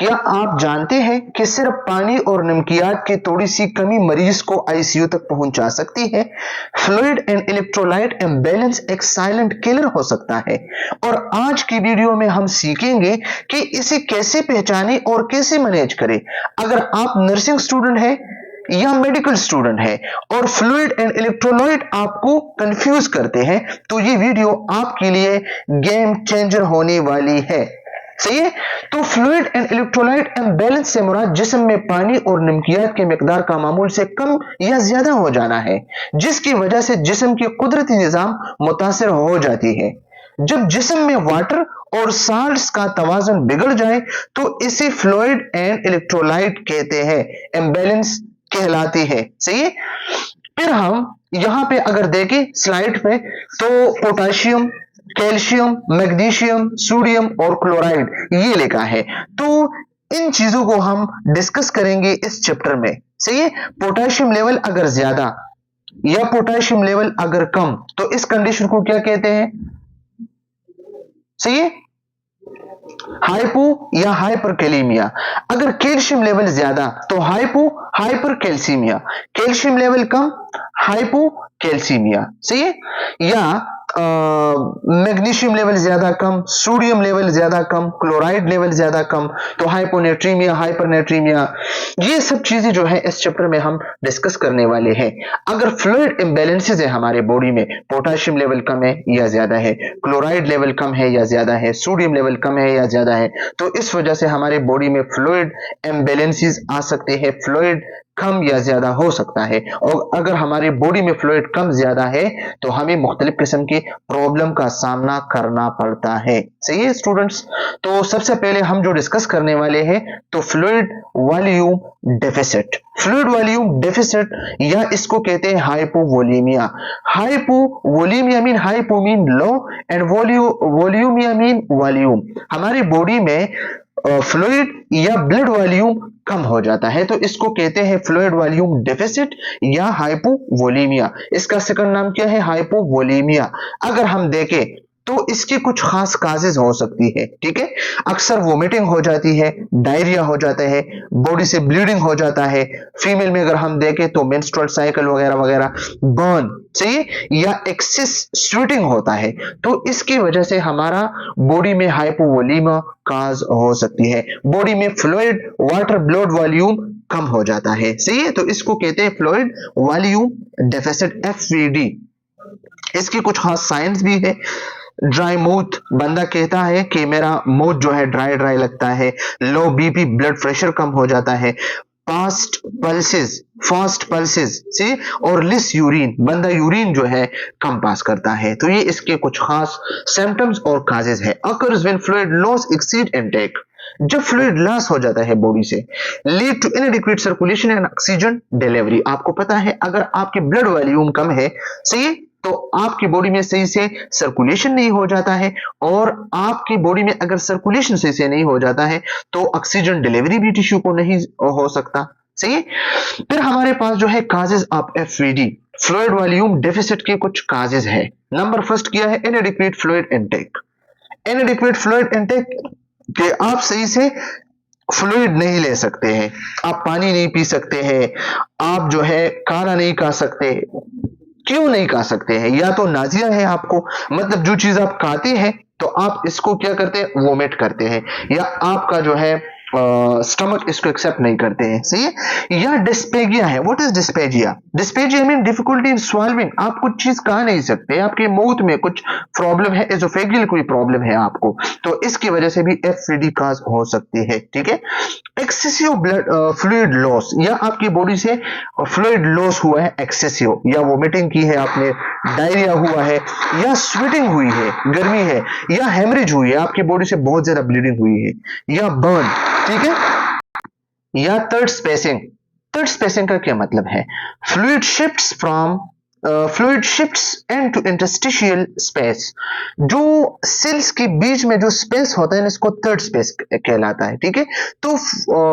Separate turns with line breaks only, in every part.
क्या आप जानते हैं कि सिर्फ पानी और नमकियात की थोड़ी सी कमी मरीज को आईसीयू तक पहुंचा सकती है? फ्लूइड एंड इलेक्ट्रोलाइट इम्बैलेंस एक साइलेंट किलर हो सकता है और आज की वीडियो में हम सीखेंगे कि इसे कैसे पहचानें और कैसे मैनेज करें। अगर आप नर्सिंग स्टूडेंट हैं या मेडिकल स्टूडेंट है और फ्लूइड एंड इलेक्ट्रोलाइट आपको कंफ्यूज करते हैं तो ये वीडियो आपके लिए गेम चेंजर होने वाली है। सही है। तो फ्लूइड एंड इलेक्ट्रोलाइट इम्बैलेंस से मुराद जिस्म में पानी और नमकियात की मिकदार का मामूल से कम या ज्यादा हो जाना है, जिसकी वजह से जिस्म की कुदरती निजाम मुतासर हो जाती है। जब जिस्म में वाटर और साल्ट्स का तवाज़ुन बिगड़ जाए तो इसे फ्लूइड एंड इलेक्ट्रोलाइट कहते हैं, इम्बैलेंस कहलाती है। सही है। फिर हम यहां पे अगर देखें स्लाइड पे तो पोटाशियम, कैल्शियम, मैग्नीशियम, सोडियम और क्लोराइड ये लिखा है। तो इन चीजों को हम डिस्कस करेंगे इस चैप्टर में। सही है। पोटाशियम लेवल अगर ज्यादा या पोटाशियम लेवल अगर कम तो इस कंडीशन को क्या कहते हैं? सही है। हाइपो या हाइपरकैलेमिया। अगर कैल्शियम लेवल ज्यादा तो हाइपो हाइपरकैल्सीमिया, कैल्शियम लेवल कम हाइपोकैल्सीमिया। सही है। या मैग्नीशियम लेवल ज्यादा कम, सोडियम लेवल ज्यादा कम, क्लोराइड लेवल ज्यादा कम तो हाइपोनेट्रीमिया, हाइपरनेट्रीमिया। ये सब चीजें जो है इस चैप्टर में हम डिस्कस करने वाले हैं। अगर फ्लूइड इम्बैलेंसेस है हमारे बॉडी में, पोटाशियम लेवल कम है या ज्यादा है, क्लोराइड लेवल कम है या ज्यादा है, सोडियम लेवल कम है या ज्यादा है, तो इस वजह से हमारे बॉडी में फ्लूइड इम्बैलेंसेस आ सकते हैं, फ्लूइड कम या ज्यादा हो सकता है। और अगर हमारी बॉडी में फ्लूइड कम ज्यादा है तो हमें मुख्तलिफ किस्म की प्रॉब्लम का सामना करना पड़ता है। सही है स्टूडेंट्स। तो सबसे पहले हम जो डिस्कस करने वाले हैं तो fluid volume deficit. Fluid volume deficit या इसको कहते हैं hypovolaemia. Hypovolaemia mean hypo mean low and volaemia mean volume. हमारी बॉडी में फ्लूइड या ब्लड वॉल्यूम कम हो जाता है तो इसको कहते हैं फ्लूइड वॉल्यूम डेफिसिट या हाइपोवोलीमिया। इसका सेकंड नाम क्या है? हाइपोवोलीमिया। अगर हम देखें तो इसकी कुछ खास काजेज हो सकती है। ठीक है। अक्सर वोमिटिंग हो जाती है, डायरिया हो जाता है, बॉडी से ब्लीडिंग हो जाता है। फीमेल में अगर हम देखें तो मेंस्ट्रुअल साइकिल वगैरह वगैरह, बर्न, सही, या एक्सेस स्वेटिंग होता है। तो इसकी वजह से हमारा बॉडी में हाइपोवोलीमिया काज हो सकती है। बॉडी में फ्लूइड वाटर ब्लड वॉल्यूम कम हो जाता है। सही है। तो इसको कहते हैं फ्लूइड वॉल्यूम डेफिसिट, एफवीडी। इसकी कुछ खास साइंस भी है। ड्राई माउथ, बंदा कहता है कि मेरा माउथ जो है ड्राई ड्राई लगता है। लो बीपी, ब्लड प्रेशर कम हो जाता है। फास्ट पल्सेस से और लिस यूरिन, बंदा यूरिन जो है कम पास करता है। तो ये इसके कुछ खास सिम्टम्स और काजेज है। Occurs when fluid loss exceed intake, जब फ्लूइड लॉस हो जाता है बॉडी से, lead to inadequate circulation and oxygen delivery. आपको पता है अगर आपकी ब्लड वॉल्यूम कम है, सही, तो आपकी बॉडी में सही से सर्कुलेशन नहीं हो जाता है और आपकी बॉडी में अगर सर्कुलेशन सही से नहीं हो जाता है तो ऑक्सीजन डिलीवरी भी टिश्यू को नहीं हो सकता। सही है। फिर हमारे पास जो है causes of FVD, fluid volume deficit के कुछ काजेज है। नंबर फर्स्ट किया है inadequate fluid intake. Inadequate fluid intake कि आप सही से फ्लूइड नहीं ले सकते हैं, आप पानी नहीं पी सकते हैं, आप जो है खाना नहीं खा सकते। क्यों नहीं खा सकते हैं? या तो नाजिया है आपको, मतलब जो चीज आप खाते हैं तो आप इसको क्या करते हैं? वोमिट करते हैं, या आपका जो है स्टमक इसको एक्सेप्ट नहीं करते हैं। सही है। या डिस्पेजिया है। What is dysphagia? Dysphagia mean difficulty in swallowing. आप कुछ चीज खा नहीं सकते, आपके माउथ में कुछ प्रॉब्लम है, एसोफेजियल कोई प्रॉब्लम है आपको, तो इसकी वजह से भी एफवीडी काज हो सकती है। ठीक है। एक्सेसिव ब्लड फ्लूइड लॉस, या आपकी बॉडी से फ्लूइड लॉस हुआ है एक्सेसिव, या वोमिटिंग की है आपने, डायरिया हुआ है, या स्वेटिंग हुई है, गर्मी है, या हेमरेज हुई है, आपकी बॉडी से बहुत ज्यादा ब्लीडिंग हुई है, या बर्न। ठीक है। या थर्ड स्पेसिंग। थर्ड स्पेसिंग का क्या मतलब है? Fluid shifts into interstitial space. जो सेल्स के बीच में जो स्पेस होता है इसको थर्ड स्पेस कहलाता है। ठीक है। तो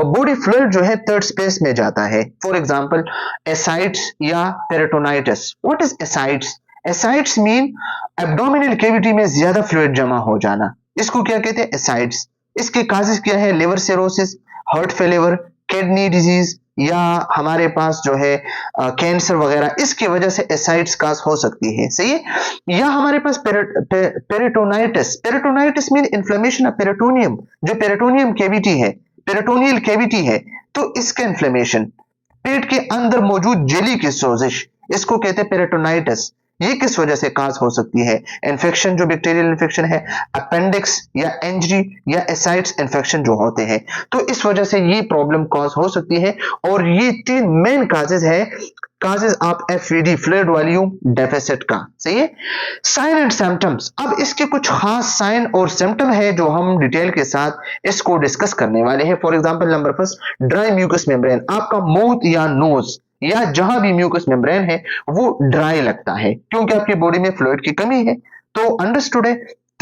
बॉडी फ्लूइड जो है थर्ड स्पेस में जाता है। फॉर एग्जांपल एसाइड्स या peritonitis. What is ascites? Ascites mean abdominal cavity में ज्यादा फ्लूइड जमा हो जाना, इसको क्या कहते हैं? एसाइड्स। इसके काजेस क्या है? Liver cirrhosis, heart failure, kidney disease, या हमारे पास जो है कैंसर वगैरह, इसकी वजह से एसाइड्स काज हो सकती है। सही है। या हमारे पास peritonitis, peritonitis mean inflammation of peritoneum, जो पेरिटोनियम कैविटी है, पेरिटोनियल कैविटी है, तो इसका इन्फ्लेमेशन, पेट के अंदर मौजूद जेली की सोजिश, इसको कहते हैं पेरिटोनाइटिस। ये किस वजह से काज हो सकती है? इन्फेक्शन, जो बैक्टीरियल इन्फेक्शन है, अपेंडिक्स या इंजरी या एसाइड्स इन्फेक्शन जो होते हैं, तो इस वजह से ये प्रॉब्लम कॉज हो सकती है। और ये तीन मेन काजेज है, causes of FVD, fluid volume deficit का। सही है। साइन एंड सिम्टम्स, अब इसके कुछ खास साइन और सिम्टम है जो हम डिटेल के साथ इसको डिस्कस करने वाले हैं। For example, number first, dry mucous membrane, आपका माउथ या नोज या जहां भी म्यूकस मेम्ब्रेन है वो ड्राई लगता है क्योंकि आपकी बॉडी में फ्लूइड की कमी है। तो अंडरस्टूड है।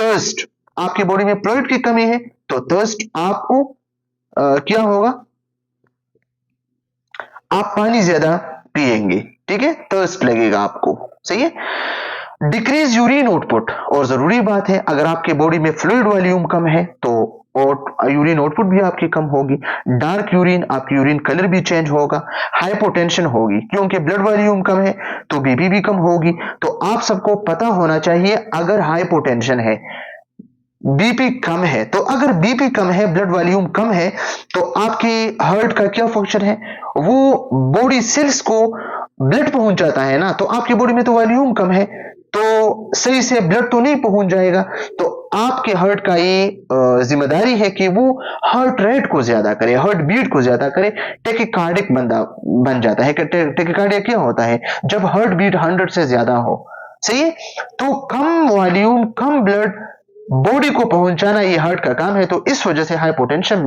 थर्स्ट, आपकी बॉडी में फ्लूइड की कमी है तो थर्स्ट आपको क्या होगा? आप पानी ज्यादा पिएंगे, ठीक है, थर्स्ट लगेगा आपको। सही है। डिक्रीज यूरिन आउटपुट, और जरूरी बात है, अगर आपके बॉडी में फ्लूइड वॉल्यूम कम है तो और यूरिन आउटपुट भी आपकी कम होगी। डार्क यूरिन, आपकी यूरिन कलर भी चेंज होगा। हाइपोटेंशन होगी क्योंकि ब्लड वॉल्यूम कम है तो बीपी भी कम होगी। तो आप सबको पता होना चाहिए, अगर हाइपोटेंशन है, बीपी कम है, तो अगर बीपी कम है, ब्लड वॉल्यूम कम है, तो आपकी हार्ट का क्या फंक्शन है? वो बॉडी सेल्स को ब्लड पहुंच जाता है ना, तो आपकी बॉडी में तो वॉल्यूम कम है तो सही से ब्लड तो नहीं पहुंच जाएगा। तो आपके हार्ट का ये जिम्मेदारी है कि वो हार्ट रेट को ज्यादा करे, हार्ट बीट को ज्यादा करे। टेकिकार्डिक बंदा बन जाता है। टेकिकार्डिया क्या होता है? जब हार्ट बीट 100 से ज्यादा हो। सही है। तो कम वॉल्यूम, कम ब्लड बॉडी को पहुंचाना ये हार्ट का काम है। तो इस वजह से हाइपोटेंशन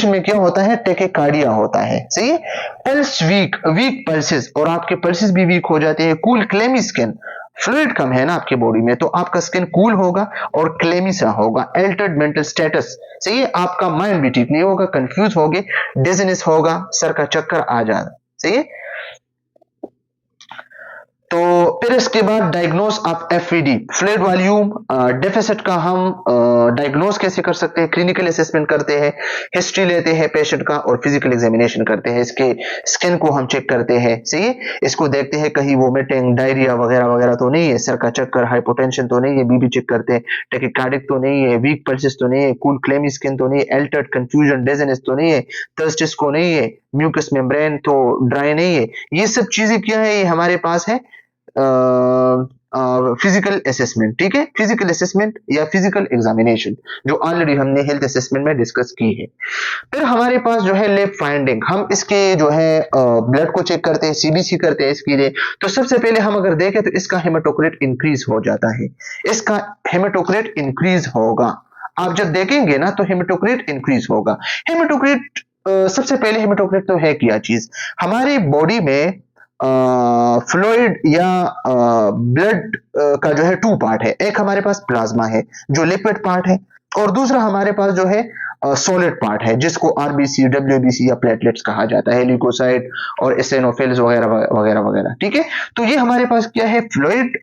में क्या होता है? टेकिकार्डिया होता है। सही है। पल्स वीक, वीक पल्सेस, और आपके पल्सेस भी वीक हो जाते हैं। कूल क्लेमी स्किन, फ्लूइड कम है ना आपके बॉडी में तो आपका स्किन कूल होगा और क्लेमी सा होगा। एल्टर्ड मेंटल स्टेटस, सही है, आपका माइंड भी ठीक नहीं होगा, कंफ्यूज होगे, डिजीनेस होगा, सर का चक्कर आ जाएगा। सही है। तो फिर इसके बाद diagnose of FVD, fluid volume deficit का हम डायग्नोस कैसे कर सकते हैं? क्लिनिकल असेसमेंट करते हैं, हिस्ट्री लेते हैं पेशेंट का और फिजिकल एग्जामिनेशन करते हैं। इसके स्किन को हम चेक करते हैं। सही है। इसको देखते हैं कहीं वोमिटिंग, डायरिया वगैरह वगैरह तो नहीं है, सर का चक्कर, हाइपोटेंशन तो नहीं है, बीपी चेक करते हैं, टेकिकार्डिक तो नहीं है, वीक पल्सेस तो नहीं है, कूल क्लेमी स्किन तो नहीं है, एल्टर्ड कंफ्यूजन डिजीनेस तो नहीं है, थर्स्टिस को नहीं है, म्यूकस मेम्ब्रेन तो ड्राई नहीं है। ये सब चीजें क्या है? ये हमारे पास है फिजिकल असेसमेंट। ठीक है। फिजिकल असेसमेंट या फिजिकल एग्जामिनेशन जो ऑलरेडी हमने हेल्थ असेसमेंट में डिस्कस की है। फिर हमारे पास जो है लैब फाइंडिंग, हम इसके जो है ब्लड को चेक करते हैं, सीबीसी करते हैं इसके लिए। तो सबसे पहले हम अगर देखें तो इसका हेमाटोक्रिट इंक्रीज हो जाता है, इसका हेमाटोक्रिट इंक्रीज होगा। आप जब देखेंगे ना तो हेमाटोक्रिट इंक्रीज होगा। हेमाटोक्रिट सबसे पहले हेमाटोक्रिट तो है क्या चीज? हमारी बॉडी में फ्लूइड या ब्लड का जो है टू पार्ट है। एक हमारे पास प्लाज्मा है जो लिक्विड पार्ट है, और दूसरा हमारे पास जो है सॉलिड पार्ट है जिसको आरबीसी, डब्ल्यूबीसी या प्लेटलेट्स कहा जाता है, ल्यूकोसाइट और एसिनोफिल्स वगैरह वगैरह वगैरह। ठीक है। तो ये हमारे पास क्या है? फ्लूइड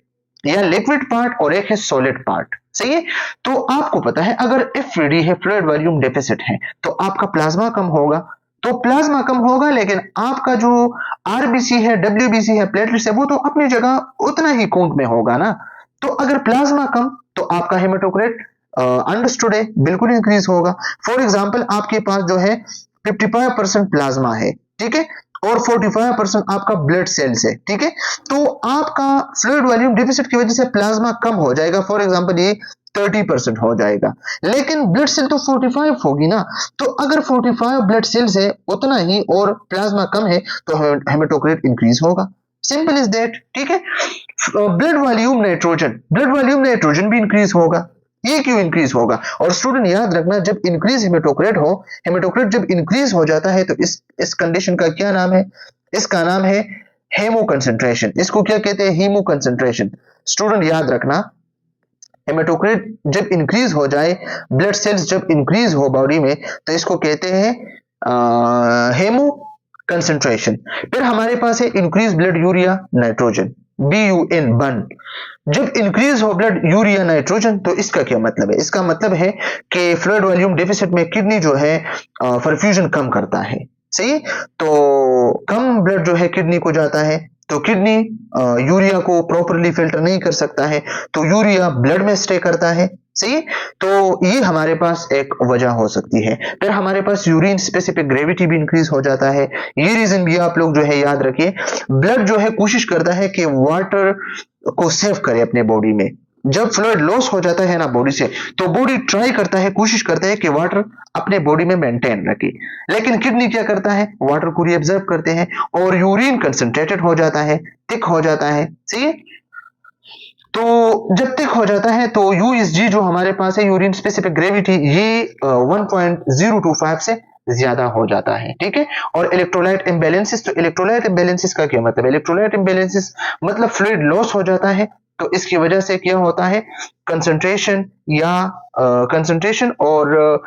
या लिक्विड पार्ट और एक है सॉलिड पार्ट। सही है। तो आपको पता है अगर एफवीडी है, फ्लूइड वॉल्यूम डेफिसिट है, तो आपका प्लाज्मा कम होगा। तो प्लाज्मा कम होगा लेकिन आपका जो आरबीसी है, डब्ल्यूबीसी है, प्लेटलेट्स है, वो तो अपनी जगह उतना ही काउंट में होगा ना। तो अगर प्लाज्मा कम तो आपका हेमाटोक्रिट अंडरस्टूड है, बिल्कुल इंक्रीज होगा। फॉर एग्जांपल आपके पास जो है 55% प्लाज्मा है, ठीक है, और 45% आपका ब्लड सेल्स है। ठीक है। तो आपका फ्लूइड वॉल्यूम डेफिसिट की वजह से प्लाज्मा कम हो जाएगा। फॉर एग्जांपल ये 30% हो जाएगा, लेकिन ब्लड सेल तो 45 होगी ना। तो अगर 45 ब्लड सेल्स है उतना ही और प्लाज्मा कम है तो हेमाटोक्रिट इंक्रीज होगा। Simple is that. ठीक है। Blood volume nitrogen, blood volume nitrogen भी इंक्रीज होगा। ये क्यों इंक्रीज होगा? और स्टूडेंट याद रखना, जब इंक्रीज हेमाटोक्रिट हो, हेमाटोक्रिट जब इंक्रीज हो जाता है तो इस कंडीशन का क्या नाम है? इसका नाम है हेमो कंसेंट्रेशन। इसको क्या कहते हैं? Haemo concentration. स्टूडेंट याद रखना, हेमाटोक्रिट जब इंक्रीज हो जाए, ब्लड सेल्स जब इंक्रीज हो बॉडी में, तो इसको कहते हैं हेमो कंसेंट्रेशन। फिर हमारे पास है increase blood urea nitrogen, BUN बन। जब इंक्रीज हो ब्लड यूरिया नाइट्रोजन, तो इसका क्या मतलब है? इसका मतलब है कि फ्लूइड वॉल्यूम डेफिसिट में किडनी जो है परफ्यूजन कम करता है। सही, तो कम ब्लड जो है किडनी को जाता है, तो किडनी यूरिया को प्रॉपरली फिल्टर नहीं कर सकता है, तो यूरिया ब्लड में स्टे करता है। सही, तो ये हमारे पास एक वजह हो सकती है। फिर हमारे पास यूरिन स्पेसिफिक ग्रेविटी भी इंक्रीज हो जाता है। ये रीजन भी आप लोग जो है याद रखिए। ब्लड जो है कोशिश करता है कि वाटर को सेव करे अपने बॉडी में। जब फ्लूइड लॉस हो जाता है ना बॉडी से, तो बॉडी ट्राई करता है, कोशिश करता है कि वाटर अपने बॉडी में मेंटेन रखे, लेकिन किडनी क्या करता है, वाटर को रिअब्जॉर्ब करते हैं और यूरिन कंसंट्रेटेड हो जाता है, थिक हो जाता है। सही, तो जब थिक हो जाता है तो यूएसजी जो हमारे पास है, यूरिन स्पेसिफिक ग्रेविटी, ये 1.025 से ज्यादा हो जाता है। ठीक है, और इलेक्ट्रोलाइट इम्बैलेंसेस, तो इलेक्ट्रोलाइट इम्बैलेंसेस का क्या मतलब है? इलेक्ट्रोलाइट इम्बैलेंसेस मतलब फ्लूइड लॉस हो जाता है, तो इसकी वजह से क्या होता है, कंसंट्रेशन या कंसंट्रेशन और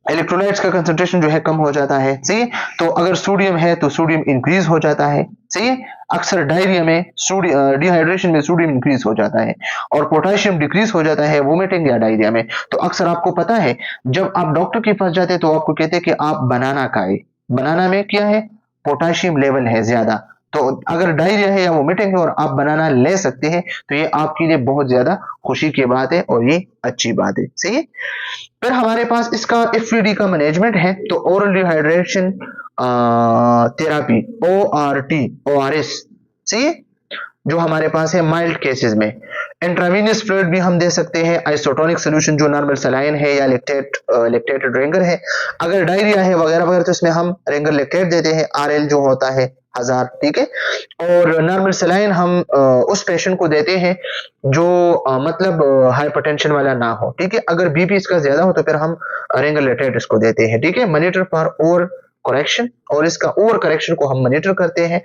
इलेक्ट्रोलाइट्स का कंसंट्रेशन जो है कम हो जाता है। सही है, तो अगर सोडियम है तो सोडियम इंक्रीज हो जाता है। सही है, अक्सर डायरिया में डिहाइड्रेशन में सोडियम इंक्रीज हो जाता है, और पोटेशियम डिक्रीज हो जाता है वोमिटिंग या डायरिया में। तो अक्सर आपको पता है, जब आप डॉक्टर के पास जाते हैं तो आपको कहते हैं कि आप बनाना खाएं। बनाना में क्या है, पोटेशियम लेवल है ज्यादा, तो अगर डायरिया है या वोमिटिंग है और आप बनाना ले सकते हैं, तो ये आपके लिए बहुत ज्यादा खुशी की बात है और ये अच्छी बात है। सही है, फिर हमारे पास इसका एफवीडी का मैनेजमेंट है, तो ओरल डिहाइड्रेशन थेरापी, ORS, सही, जो हमारे पास है माइल्ड केसेस में। इंट्रावेनस फ्लूइड भी हम दे सकते हैं, आइसोटोनिक सोल्यूशन जो नॉर्मल सलाइन है या लेक्टेटेड रेंगर है। अगर डायरिया है वगैरह वगैरह तो इसमें हम रेंगर लेक्टेट देते हैं, RL जो होता है 1000। ठीक है, और नॉर्मल सलाइन हम उस पेशेंट को देते हैं जो मतलब हाइपरटेंशन वाला ना हो। ठीक है, अगर बीपी इसका ज्यादा हो तो फिर हम रेंगर लेक्टेट इसको देते हैं। ठीक है, मॉनिटर फॉर ओवर करेक्शन, और इसका ओवर करेक्शन को हम मॉनिटर करते हैं।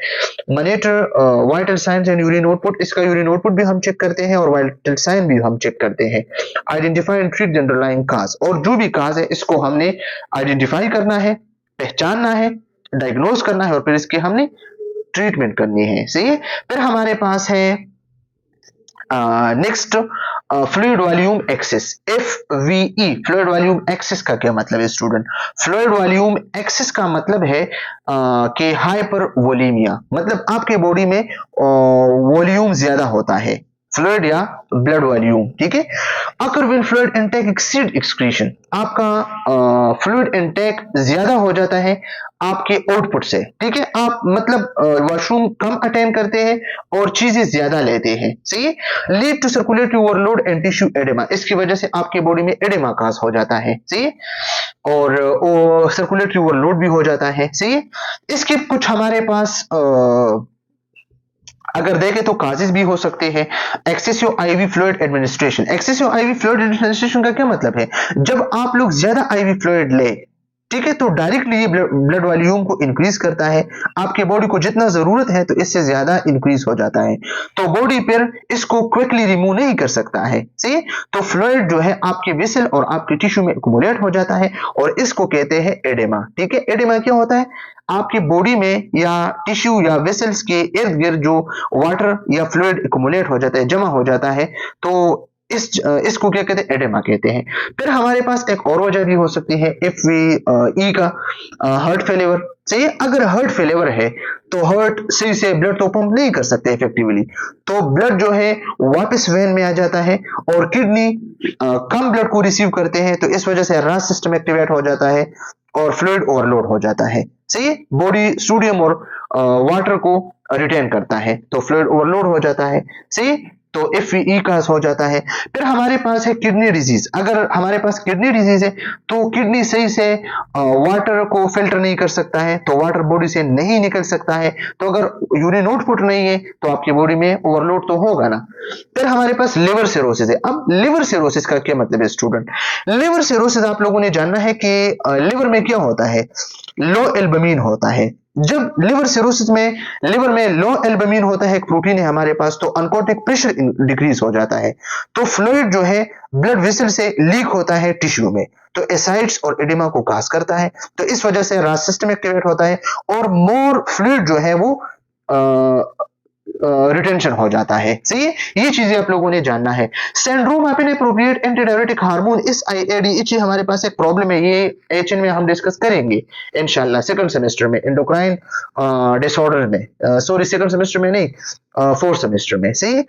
Monitor vital science and urine output, इसका यूरिन आउटपुट भी हम चेक करते हैं और वाइटल साइन भी हम चेक करते हैं। आइडेंटिफाई एंड ट्रीट अंडरलाइंग काज, और जो भी काज है इसको हमने आइडेंटिफाई करना है, पहचानना है, डायग्नोज करना है, और फिर इसकी हमने ट्रीटमेंट करनी है। सही है, फिर हमारे पास है next fluid volume excess, FVE। Fluid volume excess का क्या मतलब है स्टूडेंट? फ्लूइड वॉल्यूम एक्सेस का मतलब है कि हाइपर वोलीमिया, मतलब आपके बॉडी में वॉल्यूम ज्यादा होता है, फ्लूइड या ब्लड वॉल्यूम। ठीक है, अगर when fluid intake exceed excretion, आपका फ्लूइड इनटेक ज्यादा हो जाता है आपके आउटपुट से। ठीक है, आप मतलब वॉशरूम कम अटेंड करते हैं और चीजें ज्यादा लेते हैं। सही है, lead to circulatory overload and tissue oedema, इसकी वजह से आपके बॉडी में एडेमा काज हो जाता है। सही है, और सर्कुलेटरी ओवरलोड भी हो जाता है। सही है, इसके कुछ हमारे पास अगर देखें तो काजेस भी हो सकते हैं। Excessive IV fluid administration, excessive IV fluid administration का क्या मतलब है? जब आप लोग ज्यादा आईवी फ्लूइड ले, ठीक है, तो डायरेक्टली ये ब्लड वॉल्यूम को इंक्रीज करता है, आपके बॉडी को जितना जरूरत है तो इससे ज्यादा इंक्रीज हो जाता है, तो बॉडी फिर इसको क्विकली रिमूव नहीं कर सकता है। सही, तो फ्लूइड जो है आपके वेसल और आपके टिश्यू में एक्युमुलेट हो जाता है, और इसको कहते हैं एडेमा। ठीक है, एडेमा क्या होता है? आपकी बॉडी में या टिश्यू या वेसल्स के इर्द गिर्द जो वाटर या फ्लूइड एक्युमुलेट हो जाता है, जमा हो जाता है, तो इसको क्या कहते हैं? एडेमा कहते हैं। फिर हमारे पास एक और वजह भी हो सकती है FVE का, हार्ट फेलियर। सही, अगर हार्ट फेलियर है तो हार्ट सही से ब्लड तो पंप नहीं कर सकते इफेक्टिवली, तो ब्लड जो है वापस वेन में आ जाता है, और किडनी कम ब्लड को रिसीव करते हैं, तो इस वजह से रास सिस्टम एक्टिवेट हो जाता है और फ्लूइड ओवरलोड हो जाता है। सही है, बॉडी सोडियम और वाटर को रिटेन करता है, तो फ्लूइड ओवरलोड हो जाता है। सही, तो FVE का हो जाता है। फिर हमारे पास है किडनी डिजीज, अगर हमारे पास किडनी डिजीज है तो किडनी सही से वाटर को फिल्टर नहीं कर सकता है, तो वाटर बॉडी से नहीं निकल सकता है, तो अगर यूरिन आउटपुट नहीं है तो आपकी बॉडी में ओवरलोड तो होगा ना। फिर हमारे पास लिवर सिरोसिस है। अब लिवर सिरोसिस का क्या मतलब है स्टूडेंट? लिवर सिरोसिस आप लोगों ने जानना है कि लिवर में क्या होता है, लो एल्बुमिन होता है। जब लिवर सिरोसिस में लिवर में लो एल्बुमिन होता है, एक प्रोटीन है हमारे पास, तो अनकोटिक प्रेशर डिक्रीज हो जाता है, तो फ्लूइड जो है ब्लड वेसल से लीक होता है टिश्यू में, तो एसाइड्स और एडिमा को काज करता है, तो इस वजह से रास सिस्टम एक्टिवेट होता है और मोर फ्लूइड जो है वो रिटेंशन हो जाता है। सही है, ये चीजें आप लोगों ने जानना है। सिंड्रोम ऑफ इनएप्रोप्रिएट एंटीडायरेटिक हार्मोन, इस ADHD हमारे पास एक प्रॉब्लम है, ये HN में हम डिस्कस करेंगे इंशाल्लाह सेकंड सेमेस्टर में, एंडोक्राइन डिसऑर्डर में, सॉरी सेकंड सेमेस्टर में नहीं, फोर्थ सेमेस्टर में। सही है?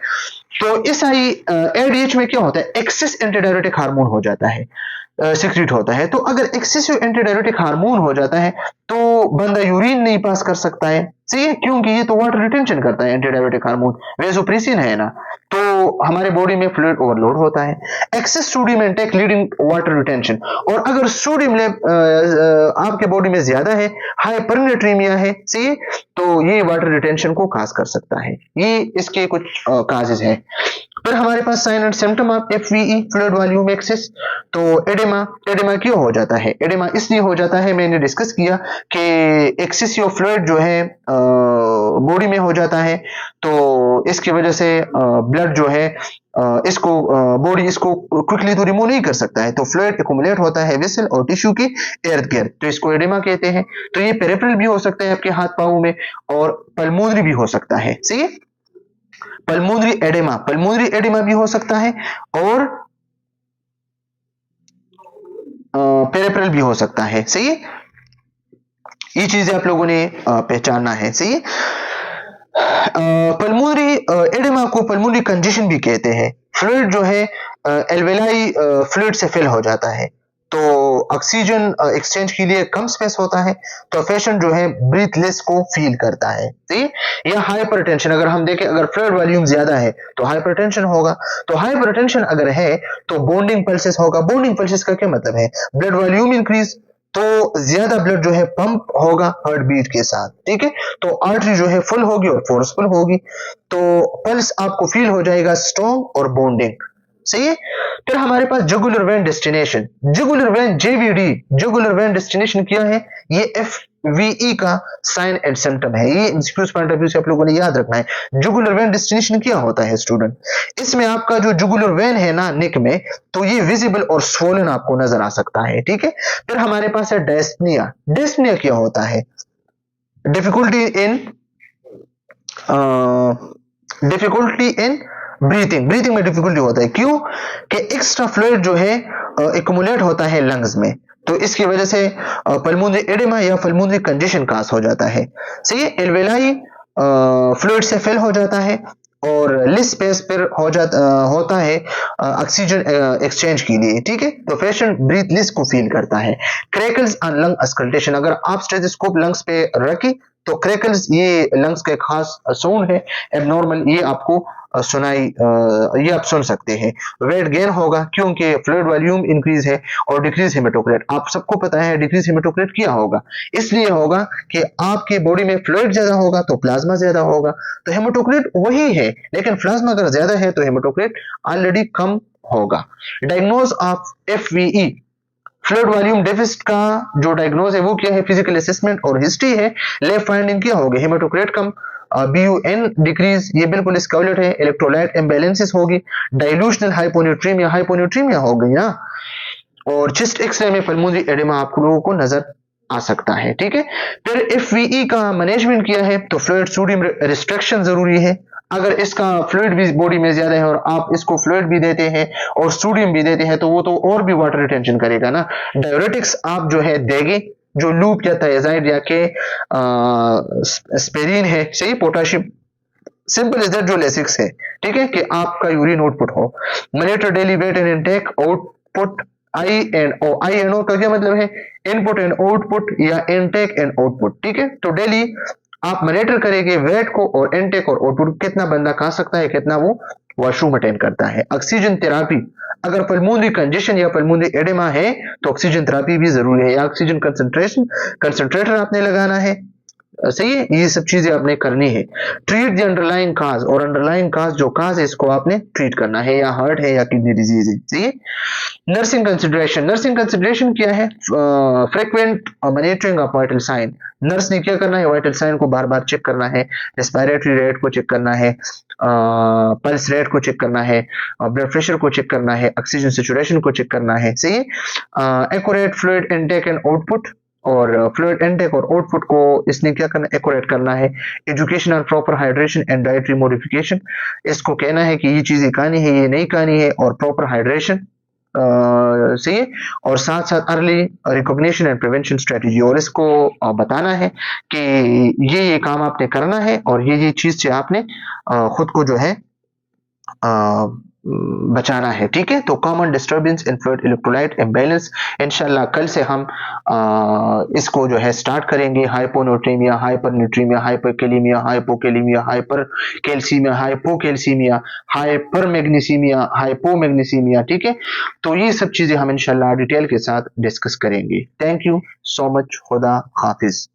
तो इस ADH में क्या होता है, एक्सेस एंटीडायरेटिक हार्मोन हो जाता है, सिक्रीट होता है। तो अगर एक्सेसिव एंटीडायरेटिक हार्मोन हो जाता है तो बंदा यूरिन नहीं पास कर सकता है। सही है, क्योंकि ये तो वाटर रिटेंशन करता है एंटीडायरेटिक हार्मोन, वेसोप्रेसिन है ना, तो हमारे बॉडी में फ्लूइड ओवरलोड होता है। Access sodium intake leading water retention, और अगर सोडियम आपके बॉडी में ज्यादा है, हाइपरनेट्रीमिया है, सही है, तो ये वाटर रिटेंशन को काज कर सकता है। ये इसके कुछ काजेज हैं। फिर हमारे पास sign and symptom of FVE, fluid volume excess. तो एडेमा क्यों हो जाता है, एडेमा इसलिए हो जाता है, मैंने डिस्कस किया कि एक्सेसिव फ्लूइड जो है बॉडी में हो जाता है, तो इसकी वजह से ब्लड जो है इसको बॉडी इसको क्विकली तो रिमूव नहीं कर सकता है, तो फ्लूइड एक्युमुलेट होता है वेसल और टिश्यू के इर्द गिर्द, तो इसको एडेमा कहते हैं। तो ये पेरिफेरल भी हो सकता है आपके हाथ पांव में, और पल्मोनरी भी हो सकता है। सही है, पल्मोनरी एडेमा भी हो सकता है, और पेरिफेरल भी हो सकता है। सही है, ये चीजें आप लोगों ने पहचानना है। सही है, पल्मोनरी एडेमा को पल्मोनरी कंजेशन भी कहते हैं। फ्लूइड जो है एल्वेलाई फ्लूइड से फिल हो जाता है, तो ऑक्सीजन एक्सचेंज के लिए कम स्पेस होता है, तो पेशेंट जो है ब्रीथलेस को फील करता है। ठीक, या हाइपरटेंशन, अगर हम देखें अगर फ्लूइड वॉल्यूम ज्यादा है तो हाइपरटेंशन होगा, तो हाइपरटेंशन अगर है तो बॉन्डिंग पल्सेस होगा। बॉन्डिंग पल्सेस का क्या मतलब है, ब्लड वॉल्यूम इंक्रीज, तो ज्यादा ब्लड जो है पंप होगा हार्ट बीट के साथ। ठीक है, तो आर्टरी जो है फुल होगी और फोर्सफुल होगी, तो पल्स आपको फील हो जाएगा स्ट्रॉन्ग और बॉन्डिंग। सही है, फिर हमारे पास jugular vein destination, jugular vein JVD, jugular vein destination क्या है, ये FVE का साइन एंड सिम्टम है। ये एमसीक्यूज पॉइंट ऑफ व्यू से आप लोगों ने याद रखना है। जुगुलर वेन डेस्टिनेशन क्या होता है स्टूडेंट, इसमें आपका जो जुगुलर वेन है ना नेक में, तो ये विजिबल और स्वोलन आपको नजर आ सकता है। ठीक है, फिर हमारे पास है डेस्पनिया। डेस्पनिया क्या होता है, डिफिकल्टी इन ब्रीथिंग, ब्रीथिंग में डिफिकल्टी होता है। क्यों कि एक्स्ट्रा फ्लूइड जो है एक्युमुलेट होता है लंग्स में, तो इसकी वजह से पल्मोनरी एडेमा या पल्मोनरी कंजेशन काज हो जाता है। सही है, एल्वेलाई फ्लूइड से फिल हो जाता है, और लिस स्पेस पर होता है ऑक्सीजन एक्सचेंज के लिए। ठीक है, तो पेशेंट ब्रीथ लिस को फील करता है। क्रैकल्स ऑन लंग अस्कल्टेशन, अगर आप स्टेथोस्कोप लंग्स पे रखें तो क्रैकल्स, ये लंग्स का एक खास साउंड है एबनॉर्मल, ये आपको ये आप सुन सकते हैं। वेट गेन होगा क्योंकि फ्लूइड वॉल्यूम इंक्रीज है, और डिक्रीज हेमेटोक्रेट, आप सबको पता है डिक्रीज हेमेटोक्रेट क्या होगा, इसलिए होगा कि आपकी बॉडी में फ्लूइड ज्यादा होगा तो प्लाज्मा ज्यादा होगा, तो हेमेटोक्रेट वही है, लेकिन प्लाज्मा अगर ज्यादा है तो हेमेटोक्रेट ऑलरेडी कम होगा। Diagnose of FVE, fluid volume deficit का जो डायग्नोज है वो क्या है, फिजिकल असेसमेंट और हिस्ट्री है। लेफ्ट फाइंडिंग क्या होगी, हेमेटोक्रेट कम, BUN डिक्रीज, ये बिल्कुल इसका उलट है। इलेक्ट्रोलाइट इम्बैलेंसेस होगी, डाइल्यूशनल हाइपोन्यूट्रीमिया, हाइपोन्यूट्रीमिया हो गई ना, और चेस्ट एक्सरे में पल्मोनरी एडेमा आप लोगों को नजर आ सकता है। ठीक है, फिर FVE का मैनेजमेंट किया है, तो फ्लूइड सोडियम रिस्ट्रिक्शन जरूरी है। अगर इसका फ्लूइड भी बॉडी में ज्यादा है और आप इसको फ्लूइड भी देते हैं और सोडियम भी देते हैं, तो वो तो और भी वाटर रिटेंशन करेगा ना। डायरेटिक्स आप जो है देंगे, जो लूप या थायजाइड या के स्पेरिन है, सही, पोटाशियम, सिंपल इज दैट, जो लेसिक्स है। ठीक है, कि आपका यूरिन आउटपुट हो। Monitor daily weight and intake output, I and O का क्या मतलब है, इनपुट एंड आउटपुट या इनटेक एंड आउटपुट। ठीक है, तो डेली आप मॉनिटर करेंगे वेट को और इनटेक और आउटपुट, कितना बंदा खा सकता है, कितना वो वॉशरूम अटेंड करता है। ऑक्सीजन थेरापी, अगर पल्मोनरी कंजेशन या पल्मोनरी एडेमा है तो ऑक्सीजन थेरापी भी जरूरी है, या ऑक्सीजन कंसंट्रेटर आपने लगाना है। सही है, ये सब चीजें आपने करनी है। ट्रीट द अंडरलाइंग काज, और अंडरलाइंग काज जो काज है इसको आपने ट्रीट करना है, या हार्ट है या किडनी डिजीज है। सही है, नर्सिंग कंसिडरेशन, नर्सिंग कंसिडरेशन क्या है, frequent monitoring of vital sign, nurse ने क्या करना है, वाइटल साइन को बार बार चेक करना है, रेस्पिरेटरी रेट को चेक करना है, पल्स रेट को चेक करना है, ब्लड प्रेशर को चेक करना है, ऑक्सीजन सेचुरेशन को चेक करना है। सही है, accurate fluid intake and output, और फ्लूइड इनटेक और आउटपुट को इसने क्या करना, एक्यूरेट करना है। एजुकेशन और proper hydration and dietary modification, इसको कहना है कि ये चीजें खानी है, ये नहीं खानी है, और प्रॉपर हाइड्रेशन सही है, और साथ साथ early recognition and prevention strategy, और इसको बताना है कि ये काम आपने करना है और ये चीज से आपने खुद को जो है बचाना है। ठीक है, तो common disturbance in fluid electrolyte imbalance, इंशाल्लाह कल से हम इसको जो है स्टार्ट करेंगे। Hyponatraemia, hypernatraemia, hyperkalaemia, hypokalaemia, hyper calcaemia, hypocalcaemia, hypermagnesaemia, hypomagnesaemia. ठीक है, तो ये सब चीजें हम इंशाल्लाह डिटेल के साथ डिस्कस करेंगे। थैंक यू सो मच, खुदा हाफिज।